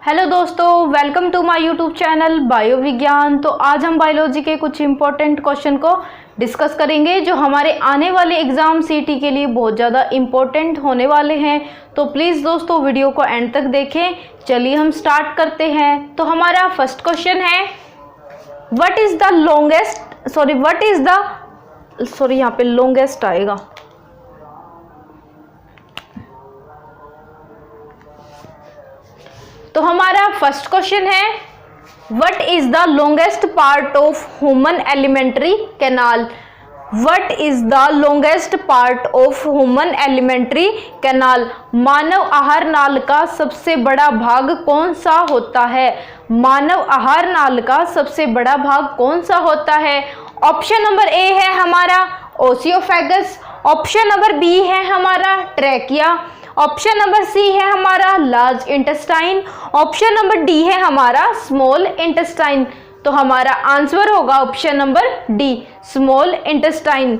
Hello दोस्तों, welcome to my YouTube channel Bio Vigyan. तो आज हम बायोलॉजी के कुछ इम्पोर्टेंट क्वेश्चन को डिस्कस करेंगे जो हमारे आने वाले एग्ज़ाम सीटी के लिए बहुत ज़्यादा इम्पोर्टेंट होने वाले हैं। तो प्लीज़ दोस्तों वीडियो को एंड तक देखें। चलिए हम स्टार्ट करते हैं। तो हमारा फर्स्ट क्वेश्चन है व्हाट इज़ द यहाँ पे लॉन्गेस्ट आएगा। तो हमारा फर्स्ट क्वेश्चन है what is the longest part of human alimentary canal. What is the longest part of human alimentary canal. मानव आहार नाल का सबसे बड़ा भाग कौन सा होता है। मानव आहार नाल का सबसे बड़ा भाग कौन सा होता है। ऑप्शन नंबर ए है हमारा ओसियोफेगस, ऑप्शन नंबर बी है हमारा ट्रैकिया, ऑप्शन नंबर सी है हमारा large intestine, option number D है हमारा स्मॉल इंटेस्टाइन। तो हमारा आंसर होगा option number D small intestine.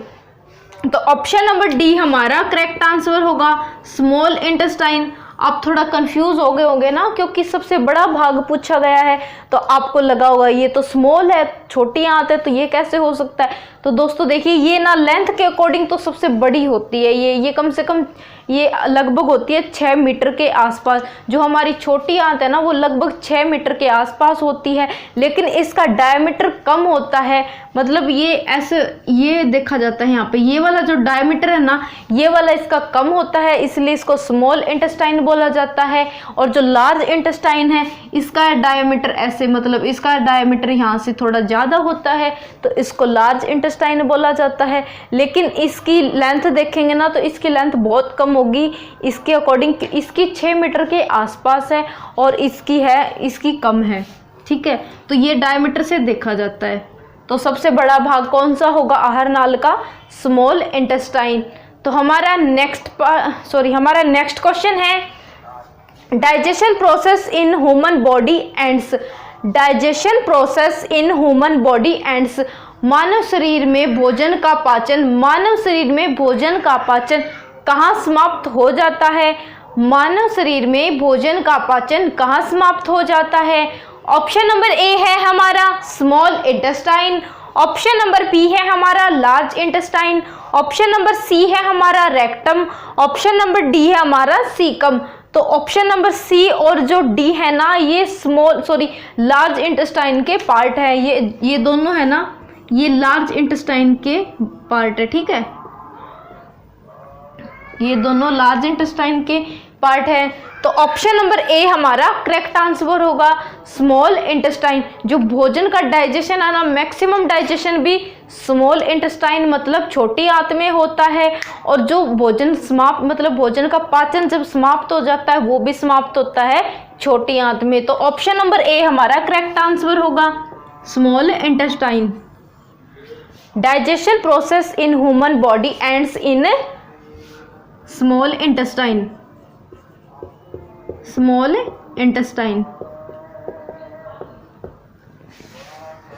तो ऑप्शन नंबर डी हमारा करेक्ट आंसर होगा स्मॉल इंटेस्टाइन। आप थोड़ा कंफ्यूज हो गए होंगे ना, क्योंकि सबसे बड़ा भाग पूछा गया है तो आपको लगा होगा ये तो स्मॉल है, छोटी आंत है, तो ये कैसे हो सकता है। तो दोस्तों देखिए ये ना लेंथ के अकॉर्डिंग तो सबसे बड़ी होती है, ये कम से कम ये लगभग होती है 6 मीटर के आसपास। जो हमारी छोटी आंत है ना वो लगभग 6 मीटर के आसपास होती है, लेकिन इसका डायमीटर कम होता है। मतलब ये ऐसे ये देखा जाता है यहाँ पे ये वाला जो डायमीटर है ना ये वाला इसका कम होता है, इसलिए इसको स्मॉल इंटेस्टाइन बोला जाता है। और जो लार्ज इंटेस्टाइन है इसका डायमीटर ऐसे मतलब इसका डायमीटर यहाँ से थोड़ा ज़्यादा होता है, तो इसको लार्ज इंटेस्टाइन बोला जाता है। लेकिन इसकी लेंथ देखेंगे ना तो इसकी लेंथ बहुत कम होगी, इसके अकॉर्डिंग इसकी 6 मीटर के आसपास है और इसकी कम है। ठीक है, तो ये डायमीटर से देखा जाता है। तो सबसे बड़ा भाग कौन सा होगा आहार नाल का, स्मॉल इंटेस्टाइन। तो हमारा नेक्स्ट क्वेश्चन है digestion process in human body ends. Digestion process in human body ends. मानव शरीर में भोजन का पाचन कहाँ समाप्त हो जाता है। मानव शरीर में भोजन का पाचन कहाँ समाप्त हो जाता है। ऑप्शन नंबर ए है हमारा small intestine, option number B है हमारा large intestine, option number C है हमारा रेक्टम, ऑप्शन नंबर डी है हमारा सीकम। तो ऑप्शन नंबर सी और जो डी है ना ये लार्ज इंटेस्टाइन के पार्ट है। ये दोनों है ना ये लार्ज इंटेस्टाइन के पार्ट है। ठीक है, ये दोनों लार्ज इंटेस्टाइन के पार्ट है। तो ऑप्शन नंबर ए हमारा करेक्ट आंसर होगा स्मॉल इंटेस्टाइन। जो भोजन का डाइजेशन है ना मैक्सिमम डाइजेशन भी स्मॉल इंटेस्टाइन मतलब छोटी आंत में होता है, और जो भोजन का पाचन जब समाप्त हो जाता है वो भी समाप्त होता है छोटी आंत में। तो ऑप्शन नंबर ए हमारा करेक्ट आंसर होगा small intestine. Digestion process in human body ends in small intestine. Small intestine.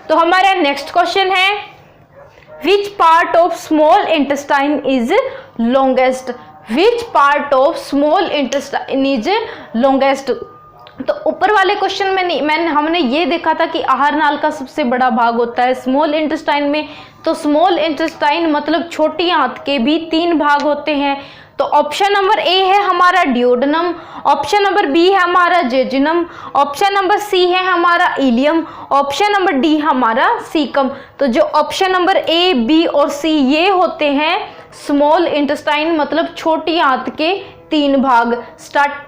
तो हमारा नेक्स्ट क्वेश्चन है which part of small intestine is longest. Which part of small intestine is longest. तो ऊपर वाले question में हमने ये देखा था कि आहार नाल का सबसे बड़ा भाग होता है स्मॉल इंटेस्टाइन में। तो स्मॉल इंटेस्टाइन मतलब छोटी आंत के भी 3 भाग होते हैं। तो ऑप्शन नंबर ए है हमारा ड्यूोडेनम, ऑप्शन नंबर बी है हमारा जेजुनम, ऑप्शन नंबर सी है हमारा इलियम, ऑप्शन नंबर डी हमारा सीकम। तो जो ऑप्शन नंबर ए बी और सी ये होते हैं स्मॉल इंटेस्टाइन मतलब छोटी आंत के 3 भाग।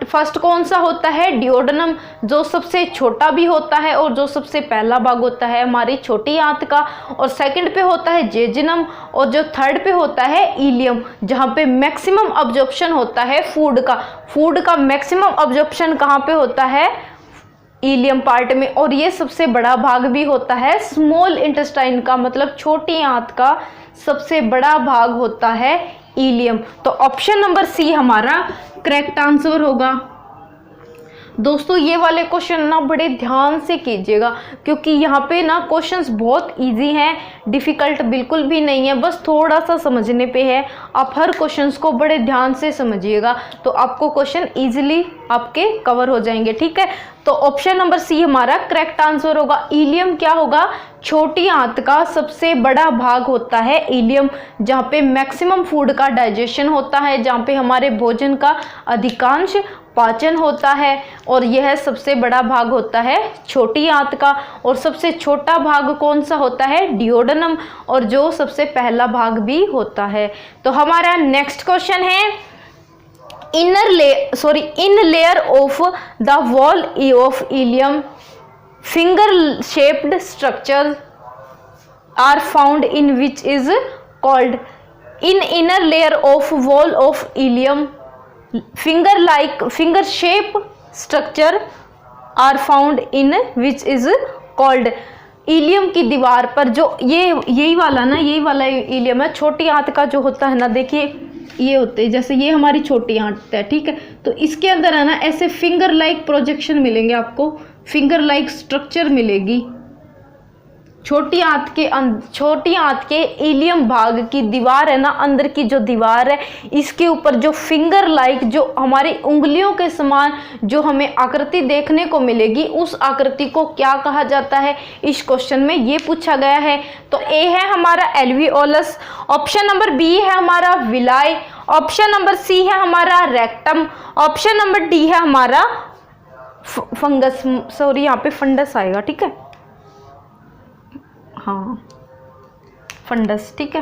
फर्स्ट कौन सा होता है ड्यूोडेनम, जो सबसे छोटा भी होता है और जो सबसे पहला भाग होता है हमारी छोटी आंत का, और सेकंड पे होता है जेजुनम, और जो थर्ड पे होता है इलियम जहाँ पे मैक्सिमम अब्जॉर्प्शन होता है फूड का मैक्सिमम अब्जॉर्प्शन कहाँ पे होता है इलियम पार्ट में। और ये सबसे बड़ा भाग भी होता है स्मॉल इंटेस्टाइन का मतलब छोटी आंत का सबसे बड़ा भाग होता है इलियम। तो ऑप्शन नंबर सी हमारा करेक्ट आंसर होगा। दोस्तों ये वाले क्वेश्चन ना बड़े ध्यान से कीजिएगा, क्योंकि यहाँ पे ना क्वेश्चंस बहुत इजी हैं, डिफ़िकल्ट बिल्कुल भी नहीं है, बस थोड़ा सा समझने पे है। आप हर क्वेश्चंस को बड़े ध्यान से समझिएगा तो आपको क्वेश्चन इजीली आपके कवर हो जाएंगे, ठीक है। तो ऑप्शन नंबर सी हमारा करेक्ट आंसर होगा। इलियम क्या होगा? छोटी आंत का सबसे बड़ा भाग होता है इलियम, जहाँ पे मैक्सिमम फूड का डाइजेशन होता है, जहाँ पे हमारे भोजन का अधिकांश पाचन होता है, और यह सबसे बड़ा भाग होता है छोटी आंत का। और सबसे छोटा भाग कौन सा होता है? डिओडेनम, और जो सबसे पहला भाग भी होता है। तो हमारा नेक्स्ट क्वेश्चन है, in layer of the wall of ileum finger shaped structure are found in which is called. In inner layer of wall of ileum finger shape structure are found in which is called। Ileum की दीवार पर जो यही वाला ilium है, छोटी आंत का जो होता है ना, देखिए ये होते हैं, जैसे ये हमारी छोटी आंत है, ठीक है। तो इसके अंदर है ना ऐसे फिंगर लाइक प्रोजेक्शन मिलेंगे आपको, फिंगर लाइक स्ट्रक्चर मिलेगी। छोटी आंत के इलियम भाग की दीवार है ना, अंदर की जो दीवार है, इसके ऊपर जो फिंगर लाइक, जो हमारी उंगलियों के समान जो हमें आकृति देखने को मिलेगी, उस आकृति को क्या कहा जाता है? इस क्वेश्चन में ये पूछा गया है। तो ए है हमारा एल्वियोलस, ऑप्शन नंबर बी है हमारा विलाई, ऑप्शन नंबर सी है हमारा रेक्टम, ऑप्शन नंबर डी है हमारा फंगस, सॉरी यहाँ पे फंडस आएगा, ठीक है, हाँ फंडस, ठीक है।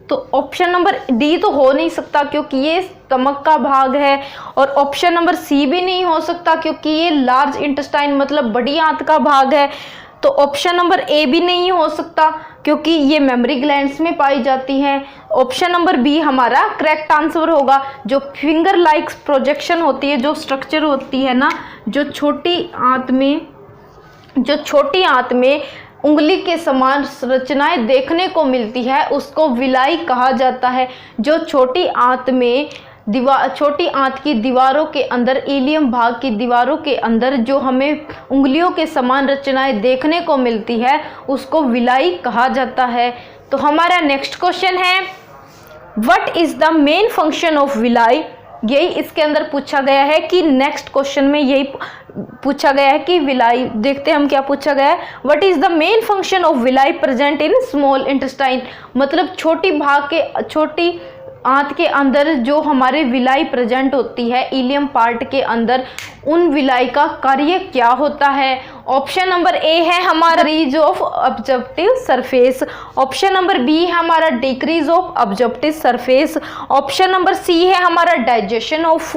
तो ऑप्शन नंबर डी तो हो नहीं सकता क्योंकि ये स्टमक का भाग है, और ऑप्शन नंबर सी भी नहीं हो सकता क्योंकि ये लार्ज इंटेस्टाइन मतलब बड़ी आंत का भाग है। तो ऑप्शन नंबर ए भी नहीं हो सकता क्योंकि ये मेमोरी ग्लैंड्स में पाई जाती हैं। ऑप्शन नंबर बी हमारा करेक्ट आंसर होगा। जो फिंगर लाइक प्रोजेक्शन होती है, जो स्ट्रक्चर होती है ना, जो छोटी आंत में उंगली के समान रचनाएं देखने को मिलती है, उसको विलाई कहा जाता है। जो छोटी आंत की दीवारों के अंदर, इलियम भाग की दीवारों के अंदर जो हमें उंगलियों के समान रचनाएं देखने को मिलती है, उसको विलाई कहा जाता है। तो हमारा नेक्स्ट क्वेश्चन है, what is the main function of villi. यही इसके अंदर पूछा गया है कि नेक्स्ट क्वेश्चन में यही पूछा गया है कि विलाई, देखते हैं हम क्या पूछा गया है। What is the main function of villi present in small intestine, मतलब छोटी आंत के अंदर जो हमारे विलाई प्रेजेंट होती है इलियम पार्ट के अंदर, उन विलाई का कार्य क्या होता है। ऑप्शन नंबर ए है हमारा decrease of objective surface, option number B है हमारा decrease of objective surface, option number C है हमारा digestion of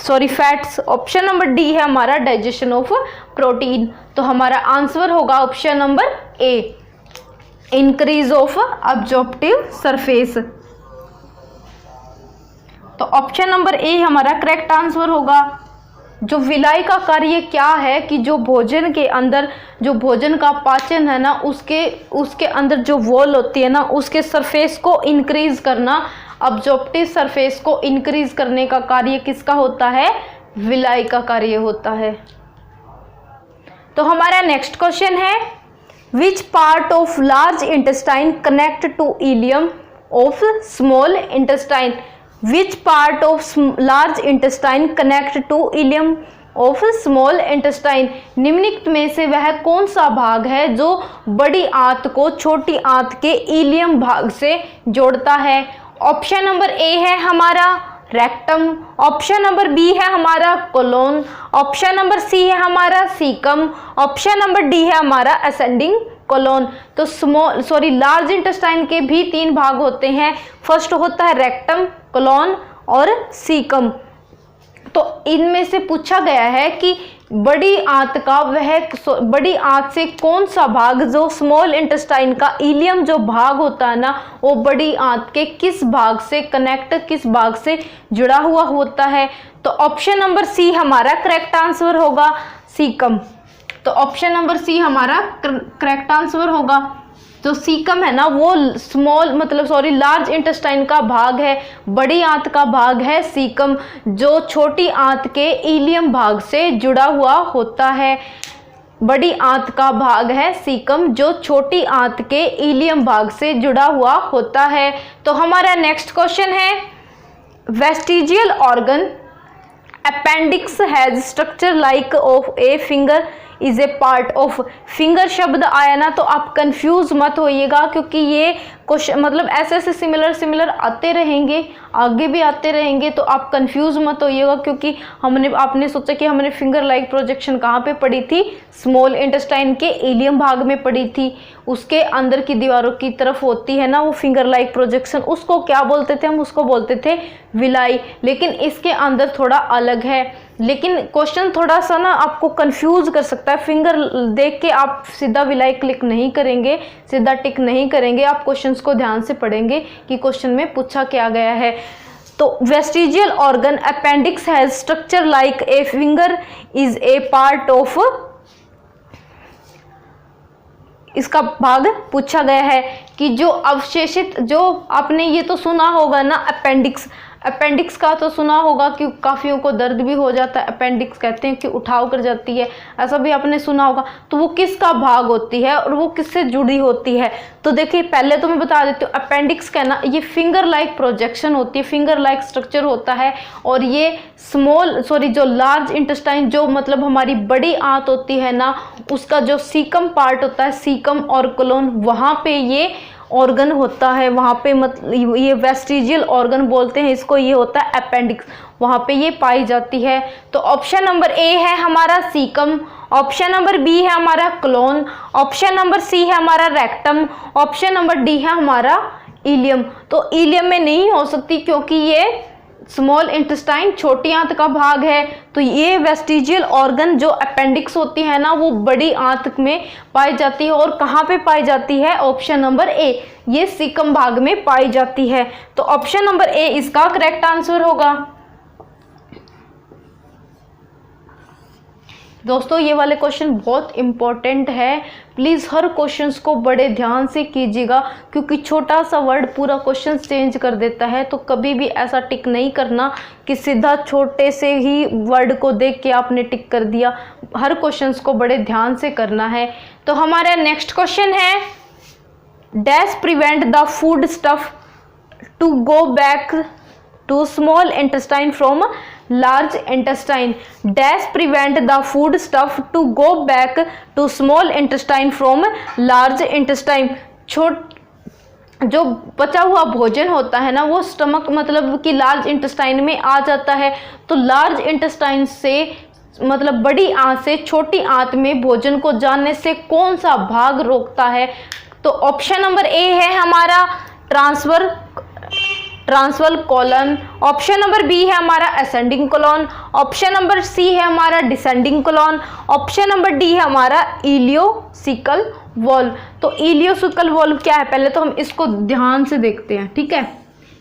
fats, option number D है हमारा डाइजेशन ऑफ प्रोटीन। तो हमारा आंसर होगा option number A, increase of objective surface. तो ऑप्शन नंबर ए हमारा करेक्ट आंसर होगा। जो विलाई का कार्य क्या है कि जो भोजन के अंदर, जो भोजन का पाचन है ना, उसके अंदर जो वॉल होती है ना, उसके सरफेस को इंक्रीज करना, ऑब्जेक्टिव सरफेस को इंक्रीज करने का कार्य किसका होता है? विलाई का कार्य होता है। तो हमारा नेक्स्ट क्वेश्चन है, which part of large intestine connect to ileum of small intestine. Which part of large intestine connect to ileum of small intestine। निम्नलिखित में से वह कौन सा भाग है जो बड़ी आंत को छोटी आंत के इलियम भाग से जोड़ता है। ऑप्शन नंबर ए है हमारा रेक्टम, ऑप्शन नंबर बी है हमारा कोलोन, ऑप्शन नंबर सी है हमारा सीकम, ऑप्शन नंबर डी है हमारा असेंडिंग कोलोन। तो लार्ज इंटेस्टाइन के भी 3 भाग होते हैं। फर्स्ट होता है रेक्टम, कोलोन और सीकम। तो इनमें से पूछा गया है कि बड़ी आंत से कौन सा भाग, जो स्मॉल इंटेस्टाइन का इलियम जो भाग होता है ना, वो बड़ी आंत के किस भाग से जुड़ा हुआ होता है। तो ऑप्शन नंबर सी हमारा करेक्ट आंसर होगा, सीकम। तो ऑप्शन नंबर सी हमारा करेक्ट आंसर होगा। जो सीकम है ना वो लार्ज इंटेस्टाइन का भाग है, बड़ी आंत का भाग है सीकम, जो छोटी आंत के इलियम भाग से जुड़ा हुआ होता है। बड़ी आंत का भाग है सीकम, जो छोटी आंत के इलियम भाग से जुड़ा हुआ होता है। तो हमारा नेक्स्ट क्वेश्चन है, vestigial organ appendix has structure like of a finger is a part of. Finger शब्द आया ना तो आप कंफ्यूज मत होइएगा, क्योंकि ये क्वेश्चन ऐसे सिमिलर आते रहेंगे, आगे भी आते रहेंगे, तो आप कंफ्यूज मत होइएगा। क्योंकि आपने सोचा कि हमने फिंगर लाइक प्रोजेक्शन कहाँ पे पढ़ी थी, स्मॉल इंटेस्टाइन के इलियम भाग में पढ़ी थी, उसके अंदर की दीवारों की तरफ होती है ना वो फिंगर लाइक प्रोजेक्शन, उसको क्या बोलते थे हम, उसको बोलते थे विलाई। लेकिन इसके अंदर थोड़ा अलग है, लेकिन क्वेश्चन थोड़ा सा ना आपको कंफ्यूज कर सकता है। फिंगर देख के आप सीधा विलाई क्लिक नहीं करेंगे, सीधा टिक नहीं करेंगे, आप क्वेश्चंस को ध्यान से पढ़ेंगे कि क्वेश्चन में पूछा क्या गया है। तो vestigial organ appendix has structure like a finger is a part of, इसका भाग पूछा गया है कि जो अवशेषित, जो आपने ये तो सुना होगा ना अपेंडिक्स, अपेंडिक्स का तो सुना होगा कि काफियों को दर्द भी हो जाता है, अपेंडिक्स कहते हैं कि उठाव कर जाती है, ऐसा भी आपने सुना होगा। तो वो किसका भाग होती है और वो किससे जुड़ी होती है? तो देखिए पहले तो मैं बता देती हूँ, अपेंडिक्स कहना ये फिंगर लाइक प्रोजेक्शन होती है, फिंगर लाइक स्ट्रक्चर होता है, और ये जो लार्ज इंटेस्टाइन, जो हमारी बड़ी आंत होती है ना, उसका जो सीकम पार्ट होता है, सीकम और कोलोन, वहाँ पे ये ऑर्गन होता है, वहाँ पे ये वेस्टिजियल ऑर्गन बोलते हैं इसको, ये होता है अपेंडिक्स, वहाँ पे ये पाई जाती है। तो ऑप्शन नंबर ए है हमारा सीकम, ऑप्शन नंबर बी है हमारा कोलोन, ऑप्शन नंबर सी है हमारा रेक्टम, ऑप्शन नंबर डी है हमारा इलियम। तो इलियम में नहीं हो सकती क्योंकि ये स्मॉल इंटेस्टाइन छोटी आंत का भाग है। तो ये वेस्टिजियल ऑर्गन जो अपेंडिक्स होती है ना वो बड़ी आंत में पाई जाती है, और कहाँ पे पाई जाती है? ऑप्शन नंबर ए, ये सीकम भाग में पाई जाती है। तो ऑप्शन नंबर ए इसका करेक्ट आंसर होगा। दोस्तों ये वाले क्वेश्चन बहुत इंपॉर्टेंट है, प्लीज़ हर क्वेश्चंस को बड़े ध्यान से कीजिएगा, क्योंकि छोटा सा वर्ड पूरा क्वेश्चन चेंज कर देता है। तो कभी भी ऐसा टिक नहीं करना कि सीधा छोटे से ही वर्ड को देख के आपने टिक कर दिया, हर क्वेश्चंस को बड़े ध्यान से करना है। तो हमारा नेक्स्ट क्वेश्चन है, dash prevent the food stuff to go back to small intestine from large intestine, dash prevent the food stuff to go back to small intestine from large intestine। जो बचा हुआ भोजन होता है ना वो स्टमक कि लार्ज इंटेस्टाइन में आ जाता है। तो लार्ज इंटेस्टाइन से बड़ी आंत से छोटी आंत में भोजन को जाने से कौन सा भाग रोकता है? तो ऑप्शन नंबर ए है हमारा transverse colon, option number B है हमारा ascending colon, option number C है हमारा descending colon, option number D है हमारा इलियोसिकल वॉल्व। तो इलियोसिकल वॉल्व क्या है, पहले तो हम इसको ध्यान से देखते हैं, ठीक है।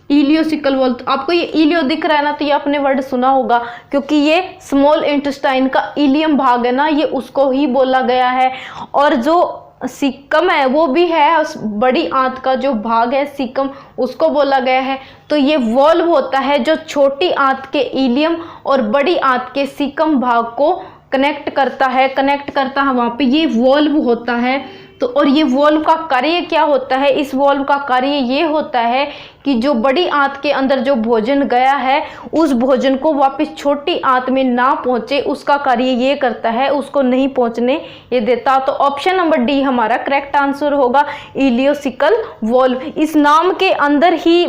इलियोसिकल वॉल्व, तो आपको ये इलियो दिख रहा है ना, तो ये आपने वर्ड सुना होगा, क्योंकि ये स्मॉल इंटेस्टाइन का इलियम भाग है ना, ये उसको ही बोला गया है। और जो सीकम है वो भी है, उस बड़ी आंत का जो भाग है सीकम, उसको बोला गया है। तो ये वॉल्व होता है जो छोटी आंत के इलियम और बड़ी आंत के सीकम भाग को कनेक्ट करता है वहाँ पे ये वॉल्व होता है। तो और ये वॉल्व का कार्य क्या होता है? इस वॉल्व का कार्य ये होता है कि जो बड़ी आंत के अंदर जो भोजन गया है उस भोजन को वापस छोटी आंत में ना पहुंचे, उसका कार्य ये करता है, उसको नहीं पहुंचने ये देता। तो ऑप्शन नंबर डी हमारा करेक्ट आंसर होगा, इलियोसिकल वॉल्व। इस नाम के अंदर ही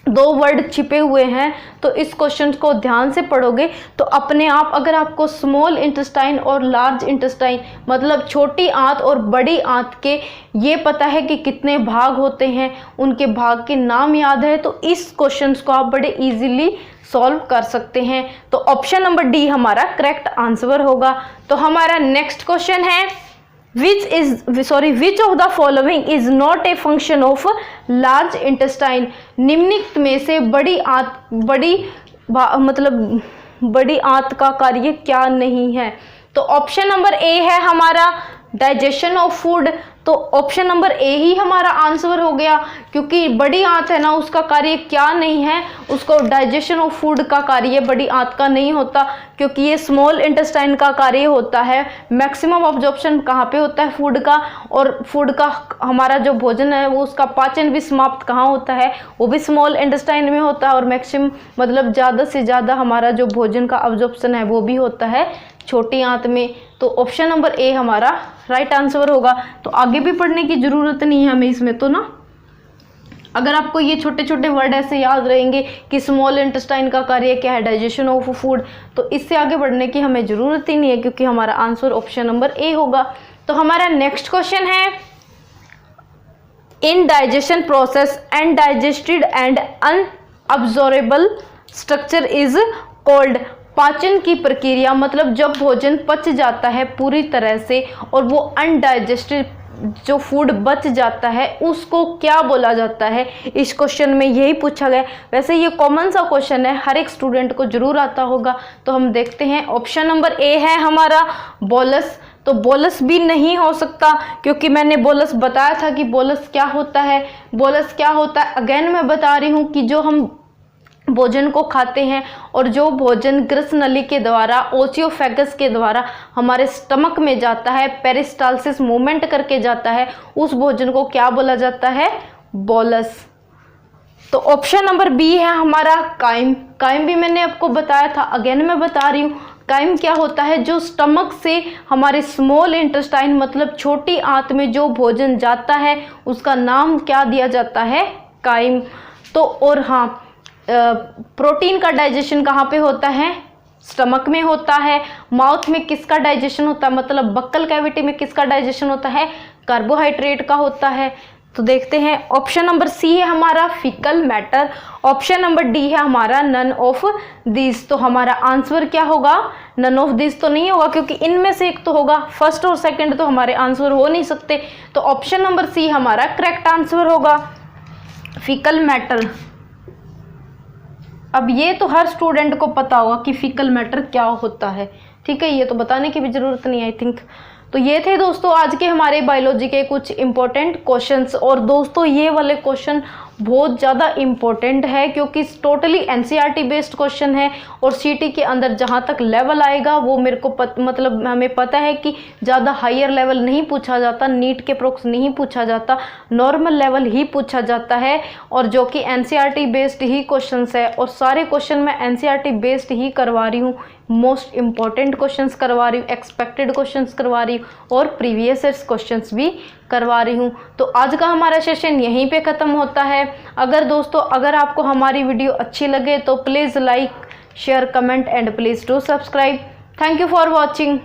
दो वर्ड छिपे हुए हैं। तो इस क्वेश्चन को ध्यान से पढ़ोगे तो अपने आप, अगर आपको स्मॉल इंटेस्टाइन और लार्ज इंटेस्टाइन छोटी आंत और बड़ी आंत के ये पता है कि कितने भाग होते हैं, उनके भाग के नाम याद है, तो इस क्वेश्चन को आप बड़े इजीली सॉल्व कर सकते हैं। तो ऑप्शन नंबर डी हमारा करेक्ट आंसर होगा। तो हमारा नेक्स्ट क्वेश्चन है, which of the following is not a function of large intestine। निम्नलिखित में से बड़ी आंत का कार्य क्या नहीं है? तो ऑप्शन नंबर ए है हमारा डाइजेशन ऑफ फूड, तो ऑप्शन नंबर ए ही हमारा आंसर हो गया, क्योंकि बड़ी आंत है ना उसका कार्य क्या नहीं है, उसको डाइजेशन ऑफ फूड का कार्य बड़ी आंत का नहीं होता, क्योंकि ये स्मॉल इंटेस्टाइन का कार्य होता है। मैक्सिमम ऑब्जॉर्प्शन कहाँ पे होता है फूड का, और फूड का हमारा जो भोजन है वो उसका पाचन भी समाप्त कहाँ होता है, वो भी स्मॉल इंटेस्टाइन में होता है, और मैक्सिमम मतलब ज़्यादा से ज़्यादा हमारा जो भोजन का ऑब्जॉर्प्शन है वो भी होता है छोटी आंत में। तो ऑप्शन नंबर ए हमारा राइट आंसर होगा। तो आगे भी पढ़ने की ज़रूरत नहीं है हमें इसमें तो ना। अगर आपको ये छोटे छोटे वर्ड ऐसे याद रहेंगे कि स्मॉल इंटेस्टाइन का कार्य क्या है, डाइजेशन ऑफ फूड, तो इससे आगे बढ़ने की हमें ज़रूरत ही नहीं है, क्योंकि हमारा आंसर ऑप्शन नंबर ए होगा। तो हमारा नेक्स्ट क्वेश्चन है, in digestion process undigested and unabsorbable structure is called. पाचन की प्रक्रिया मतलब जब भोजन पच जाता है पूरी तरह से और वो अनडाइजेस्टेड जो फूड बच जाता है उसको क्या बोला जाता है। इस क्वेश्चन में यही पूछा गया। वैसे ये कॉमन सा क्वेश्चन है, हर एक स्टूडेंट को जरूर आता होगा। तो हम देखते हैं, ऑप्शन नंबर ए है हमारा बोलस। तो बोलस भी नहीं हो सकता, क्योंकि मैंने बोलस बताया था कि बोलस क्या होता है। बोलस क्या होता है, अगेन मैं बता रही हूँ कि जो हम भोजन को खाते हैं और जो भोजन ग्रस नली के द्वारा, ओसियोफेगस के द्वारा हमारे स्टमक में जाता है, पेरिस्टालसिस मूवमेंट करके जाता है, उस भोजन को क्या बोला जाता है, बोलस। तो ऑप्शन नंबर बी है हमारा काइम। काइम भी मैंने आपको बताया था, अगेन मैं बता रही हूँ। काइम क्या होता है, जो स्टमक से हमारे स्मॉल इंटेस्टाइन मतलब छोटी आंत में जो भोजन जाता है उसका नाम क्या दिया जाता है, काइम। तो और हाँ, प्रोटीन का डाइजेशन कहाँ पे होता है, स्टमक में होता है। माउथ में किसका डाइजेशन होता है, मतलब बक्कल कैविटी में किसका डाइजेशन होता है, कार्बोहाइड्रेट का होता है। तो देखते हैं, ऑप्शन नंबर सी है हमारा faecal matter. Option number D है हमारा नन ऑफ दिस। तो हमारा आंसर क्या होगा, नन ऑफ दिस तो नहीं होगा, क्योंकि इनमें से एक तो होगा, फर्स्ट और सेकंड तो हमारे आंसर हो नहीं सकते। तो ऑप्शन नंबर सी हमारा करेक्ट आंसर होगा, फीकल मैटर। अब ये तो हर स्टूडेंट को पता होगा कि फीकल मैटर क्या होता है, ठीक है, ये तो बताने की भी ज़रूरत नहीं आई थिंक। तो ये थे दोस्तों आज के हमारे बायोलॉजी के कुछ इंपॉर्टेंट क्वेश्चंस। और दोस्तों ये वाले क्वेश्चन बहुत ज़्यादा इम्पोर्टेंट है, क्योंकि टोटली एनसीईआरटी बेस्ड क्वेश्चन है, और सीटी के अंदर जहाँ तक लेवल आएगा वो मेरे को मतलब हमें पता है कि ज़्यादा हायर लेवल नहीं पूछा जाता, नीट के प्रोक्स नहीं पूछा जाता, नॉर्मल लेवल ही पूछा जाता है, और जो कि एनसीईआरटी बेस्ड ही क्वेश्चंस है। और सारे क्वेश्चन मैं एनसीईआरटी बेस्ड ही करवा रही हूँ, मोस्ट इम्पॉर्टेंट क्वेश्चंस करवा रही हूँ, एक्सपेक्टेड क्वेश्चंस करवा रही हूँ, और प्रीवियस ईयर्स क्वेश्चंस भी करवा रही हूँ। तो आज का हमारा सेशन यहीं पे ख़त्म होता है। अगर दोस्तों अगर आपको हमारी वीडियो अच्छी लगे तो please like, share, comment and please do subscribe. Thank you for watching.